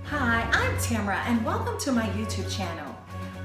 Hi, I'm Tamara and welcome to my YouTube channel.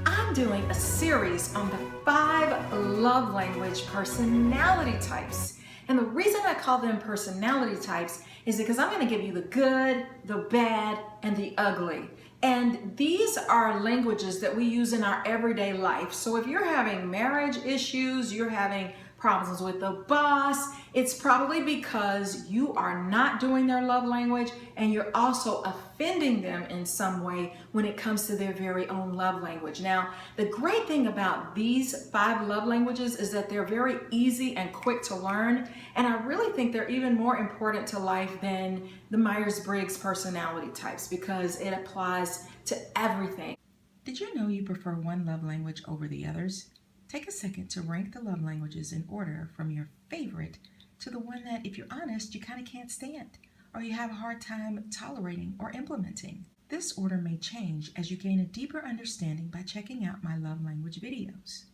I'm doing a series on the 5 love language personality types. And the reason I call them personality types is because I'm going to give you the good, the bad, and the ugly. And these are languages that we use in our everyday life. So if you're having marriage issues, you're having problems with the boss, it's probably because you are not doing their love language and you're also offending them in some way when it comes to their very own love language. Now, the great thing about these 5 love languages is that they're very easy and quick to learn, and I really think they're even more important to life than the Myers-Briggs personality types because it applies to everything. Did you know you prefer one love language over the others? Take a second to rank the love languages in order from your favorite to the one that, if you're honest, you kind of can't stand or you have a hard time tolerating or implementing. This order may change as you gain a deeper understanding by checking out my love language videos.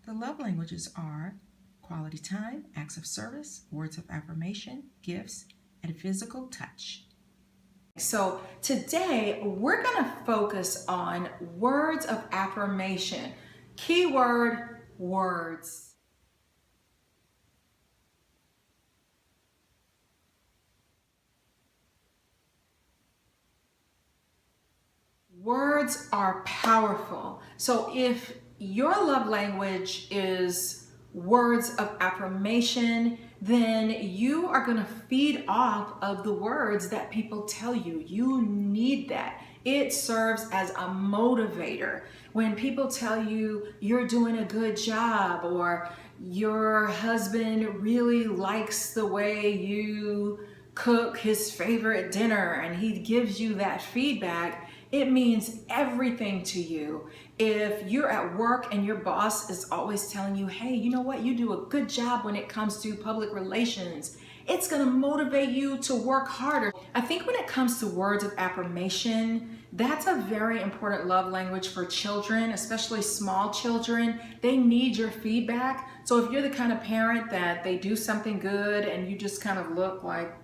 The love languages are quality time, acts of service, words of affirmation, gifts, and physical touch. So today we're going to focus on words of affirmation. Keyword, words. Words are powerful. So if your love language is words of affirmation, then you are going to feed off of the words that people tell you. You need that. It serves as a motivator. When people tell you you're doing a good job or your husband really likes the way you cook his favorite dinner and he gives you that feedback, it means everything to you. If you're at work and your boss is always telling you, hey, you know what, you do a good job when it comes to public relations, it's going to motivate you to work harder. I think when it comes to words of affirmation, that's a very important love language for children, especially small children. They need your feedback. So if you're the kind of parent that they do something good and you just kind of look like,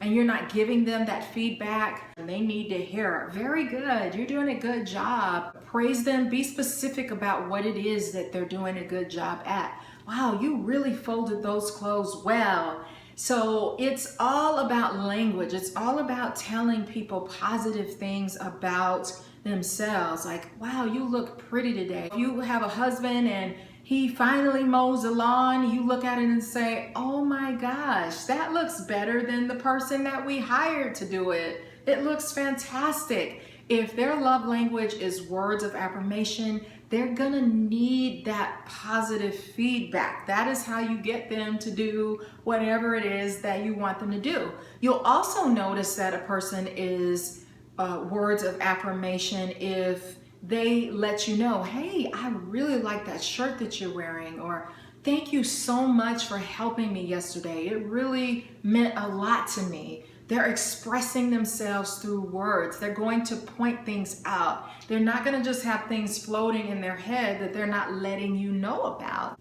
and you're not giving them that feedback, and they need to hear it. Very good, you're doing a good job. Praise them, be specific about what it is that they're doing a good job at. Wow, you really folded those clothes well. So it's all about language. It's all about telling people positive things about themselves. Like, wow, you look pretty today. If you have a husband and he finally mows the lawn, you look at it and say, oh my gosh, that looks better than the person that we hired to do it. It looks fantastic. If their love language is words of affirmation, they're gonna need that positive feedback. That is how you get them to do whatever it is that you want them to do. You'll also notice that a person is words of affirmation if they let you know, hey, I really like that shirt that you're wearing, or thank you so much for helping me yesterday. It really meant a lot to me. They're expressing themselves through words. They're going to point things out. They're not going to just have things floating in their head that they're not letting you know about.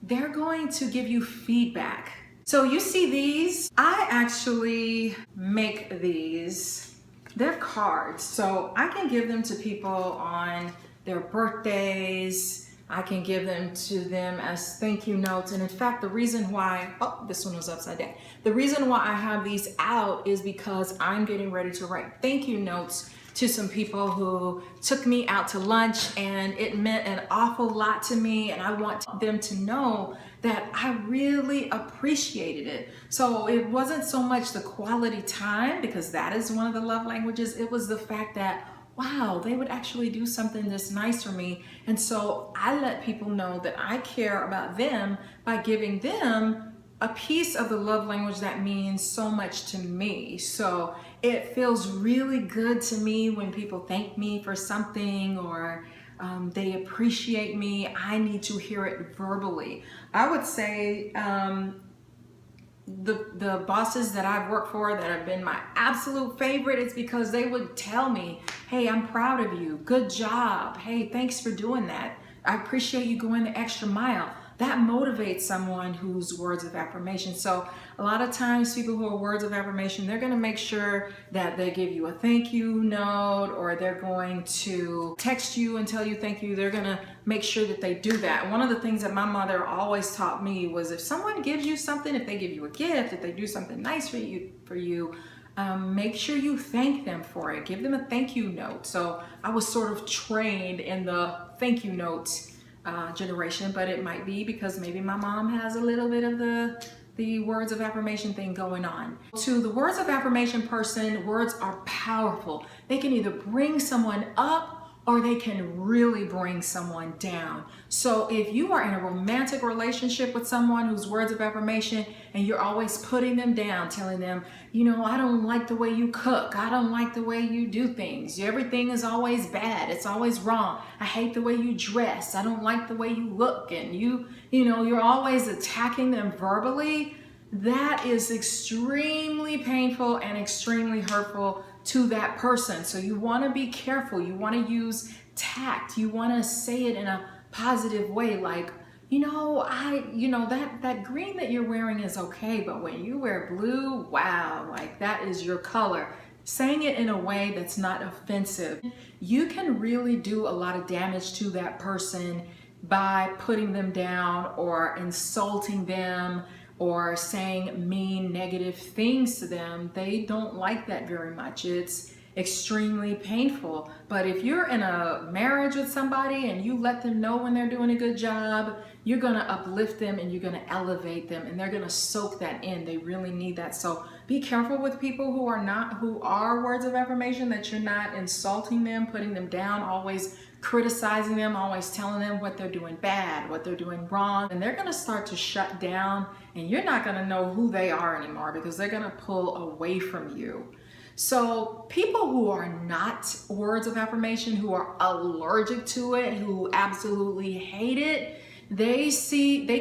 They're going to give you feedback. So you see these? I actually make these. They're cards, so I can give them to people on their birthdays. I can give them to them as thank you notes. And in fact, the reason why, oh, this one was upside down. The reason why I have these out is because I'm getting ready to write thank you notes to some people who took me out to lunch, and it meant an awful lot to me, and I want them to know that I really appreciated it. So it wasn't so much the quality time, because that is one of the love languages. It was the fact that, wow, they would actually do something this nice for me. And so I let people know that I care about them by giving them a piece of the love language that means so much to me. So it feels really good to me when people thank me for something, or they appreciate me. I need to hear it verbally. I would say the bosses that I've worked for that have been my absolute favorite, it's because they would tell me, hey, I'm proud of you. Good job. Hey, thanks for doing that. I appreciate you going the extra mile. that motivates someone who's words of affirmation. So a lot of times people who are words of affirmation, they're going to make sure that they give you a thank you note, or they're going to text you and tell you thank you. They're going to make sure that they do that. One of the things that my mother always taught me was, if someone gives you something, if they give you a gift, if they do something nice for you, make sure you thank them for it. Give them a thank you note. So I was sort of trained in the thank you note generation, but it might be because maybe my mom has a little bit of the words of affirmation thing going on. To the words of affirmation person, words are powerful. They can either bring someone up or they can really bring someone down. So if you are in a romantic relationship with someone who's words of affirmation and you're always putting them down, telling them, you know, I don't like the way you cook. I don't like the way you do things. Everything is always bad. It's always wrong. I hate the way you dress. I don't like the way you look. And you know, you're always attacking them verbally. That is extremely painful and extremely hurtful to that person. So you want to be careful. You want to use tact. You want to say it in a positive way, like, that green that you're wearing is okay, but when you wear blue, wow, like that is your color. Saying it in a way that's not offensive. You can really do a lot of damage to that person by putting them down or insulting them or saying mean, negative things to them. They don't like that very much. It's extremely painful. But if you're in a marriage with somebody and you let them know when they're doing a good job, you're gonna uplift them and you're gonna elevate them, and they're gonna soak that in. They really need that. So be careful with people who are words of affirmation, that you're not insulting them, putting them down, always criticizing them, always telling them what they're doing bad, what they're doing wrong, and they're gonna start to shut down, and you're not gonna know who they are anymore because they're gonna pull away from you. So people who are not words of affirmation, who are allergic to it, who absolutely hate it, they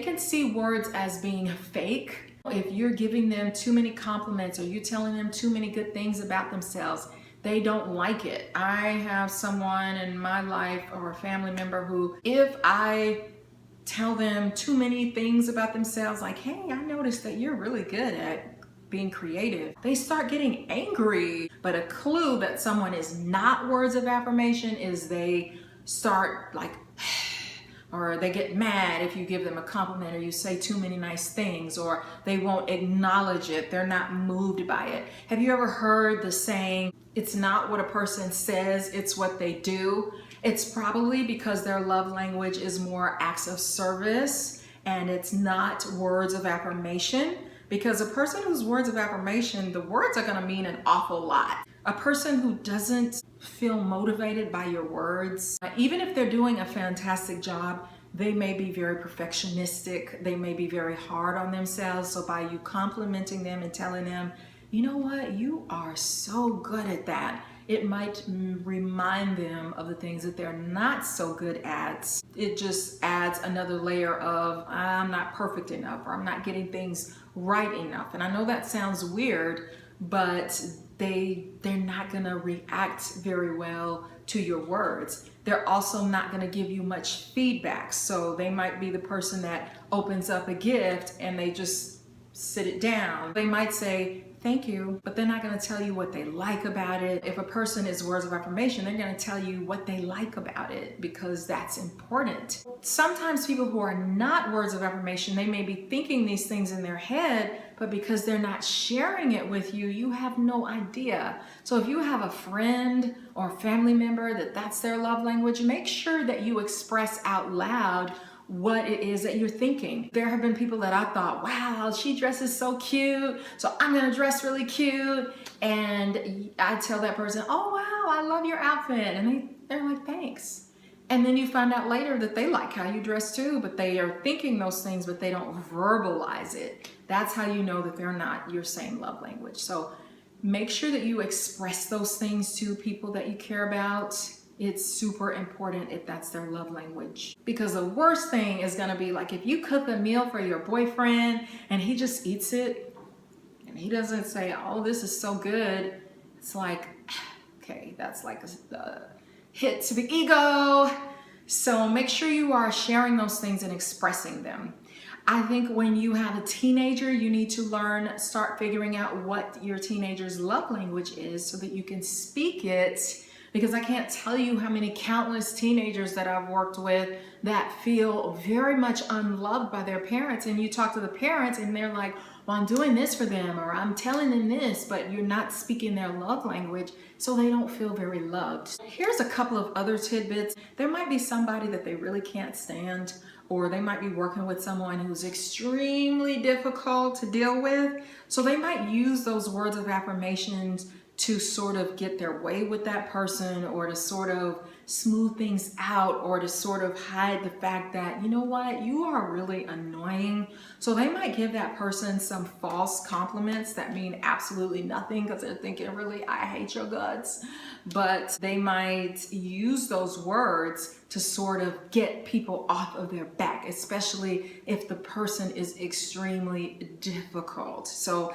can see words as being fake. If you're giving them too many compliments or you're telling them too many good things about themselves, they don't like it. I have someone in my life or a family member who, if I tell them too many things about themselves, like, hey, I noticed that you're really good at being creative, they start getting angry. But a clue that someone is not words of affirmation is they start like, or they get mad if you give them a compliment or you say too many nice things, or they won't acknowledge it. They're not moved by it. Have you ever heard the saying, it's not what a person says, it's what they do? It's probably because their love language is more acts of service and it's not words of affirmation. Because a person who's words of affirmation, the words are gonna mean an awful lot. A person who doesn't feel motivated by your words, even if they're doing a fantastic job, they may be very perfectionistic. They may be very hard on themselves. So by you complimenting them and telling them, you know what, you are so good at that, it might remind them of the things that they're not so good at. It just adds another layer of, I'm not perfect enough, or I'm not getting things right enough. And I know that sounds weird, but they're not gonna react very well to your words. They're also not gonna give you much feedback. So they might be the person that opens up a gift and they just sit it down. They might say, thank you, but they're not gonna tell you what they like about it. If a person is words of affirmation, they're gonna tell you what they like about it because that's important. Sometimes people who are not words of affirmation, they may be thinking these things in their head, but because they're not sharing it with you, you have no idea. So if you have a friend or family member that's their love language, make sure that you express out loud what it is that you're thinking. There have been people that I thought, wow, she dresses so cute, so I'm gonna dress really cute. And I tell that person, oh wow, I love your outfit. And they're like, thanks. And then you find out later that they like how you dress too, but they are thinking those things, but they don't verbalize it. That's how you know that they're not your same love language. So make sure that you express those things to people that you care about. It's super important if that's their love language. Because the worst thing is gonna be like if you cook a meal for your boyfriend and he just eats it and he doesn't say, oh, this is so good. It's like, okay, that's like a hit to the ego. So make sure you are sharing those things and expressing them. I think when you have a teenager, you need to start figuring out what your teenager's love language is so that you can speak it. Because I can't tell you how many countless teenagers that I've worked with that feel very much unloved by their parents. And you talk to the parents and they're like, well, I'm doing this for them, or I'm telling them this, but you're not speaking their love language, so they don't feel very loved. Here's a couple of other tidbits. There might be somebody that they really can't stand, or they might be working with someone who's extremely difficult to deal with. So they might use those words of affirmations to sort of get their way with that person, or to sort of smooth things out, or to sort of hide the fact that, you know what, you are really annoying. So they might give that person some false compliments that mean absolutely nothing, because they're thinking, really, I hate your guts. But they might use those words to sort of get people off of their back, especially if the person is extremely difficult. So,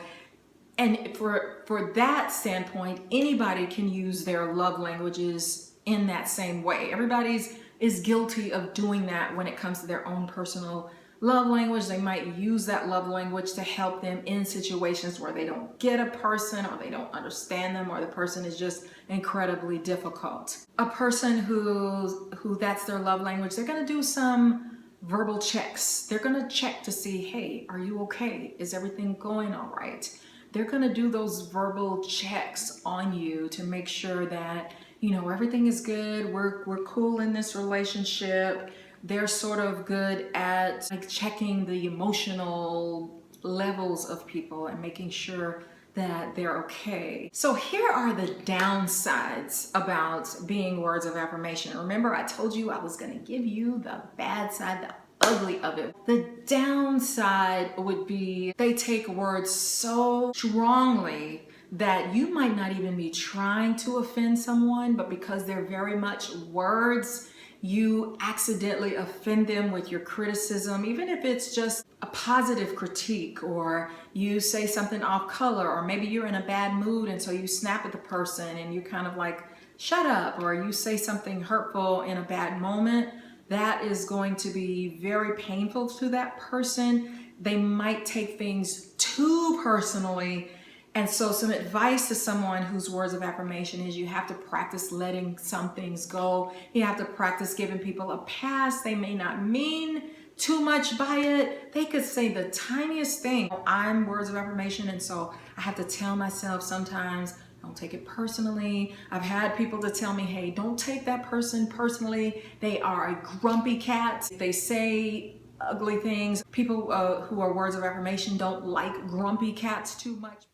and for that standpoint, anybody can use their love languages in that same way. Everybody is guilty of doing that when it comes to their own personal love language. They might use that love language to help them in situations where they don't get a person, or they don't understand them, or the person is just incredibly difficult. A person who that's their love language, they're going to do some verbal checks. They're going to check to see, hey, are you okay? Is everything going all right? They're going to do those verbal checks on you to make sure that, you know, everything is good. We're cool in this relationship. They're sort of good at like checking the emotional levels of people and making sure that they're okay. So here are the downsides about being words of affirmation. Remember, I told you I was going to give you the bad side, the ugly of it. The downside would be they take words so strongly that you might not even be trying to offend someone, but because they're very much words, you accidentally offend them with your criticism, even if it's just a positive critique, or you say something off color, or maybe you're in a bad mood and so you snap at the person and you kind of like, shut up, or you say something hurtful in a bad moment. That is going to be very painful to that person. They might take things too personally. And so some advice to someone whose words of affirmation is you have to practice letting some things go. You have to practice giving people a pass. They may not mean too much by it. They could say the tiniest thing. I'm words of affirmation, and so I have to tell myself sometimes, don't take it personally. I've had people to tell me, hey, don't take that person personally. They are a grumpy cat. They say ugly things. People who are words of affirmation don't like grumpy cats too much,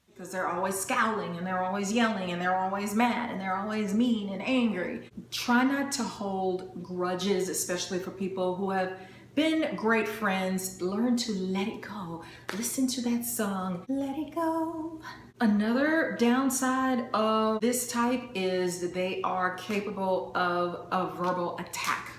because they're always scowling and they're always yelling and they're always mad and they're always mean and angry. Try not to hold grudges, especially for people who have been great friends. Learn to let it go. Listen to that song, Let It Go. Another downside of this type is that they are capable of a verbal attack.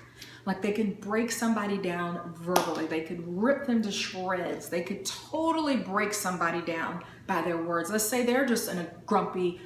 Like they can break somebody down verbally. They could rip them to shreds. They could totally break somebody down by their words. Let's say they're just in a grumpy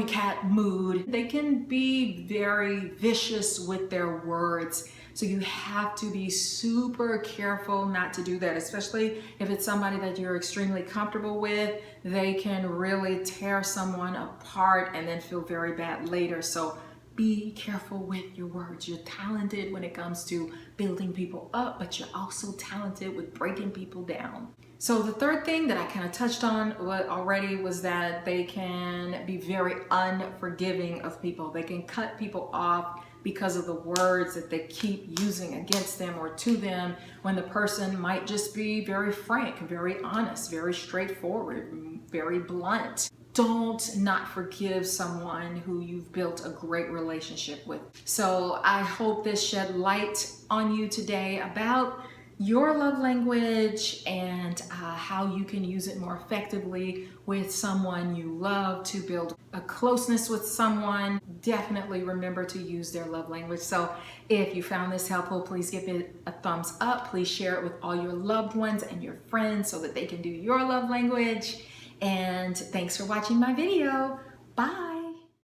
cat mood. They can be very vicious with their words. So you have to be super careful not to do that, especially if it's somebody that you're extremely comfortable with. They can really tear someone apart and then feel very bad later. So be careful with your words. You're talented when it comes to building people up, but you're also talented with breaking people down. So the third thing that I kind of touched on already was that they can be very unforgiving of people. They can cut people off because of the words that they keep using against them or to them, when the person might just be very frank, very honest, very straightforward, very blunt. Don't not forgive someone who you've built a great relationship with. So I hope this shed light on you today about your love language and how you can use it more effectively with someone you love to build a closeness with someone. Definitely remember to use their love language. So if you found this helpful, please give it a thumbs up. Please share it with all your loved ones and your friends so that they can do your love language. And thanks for watching my video. Bye.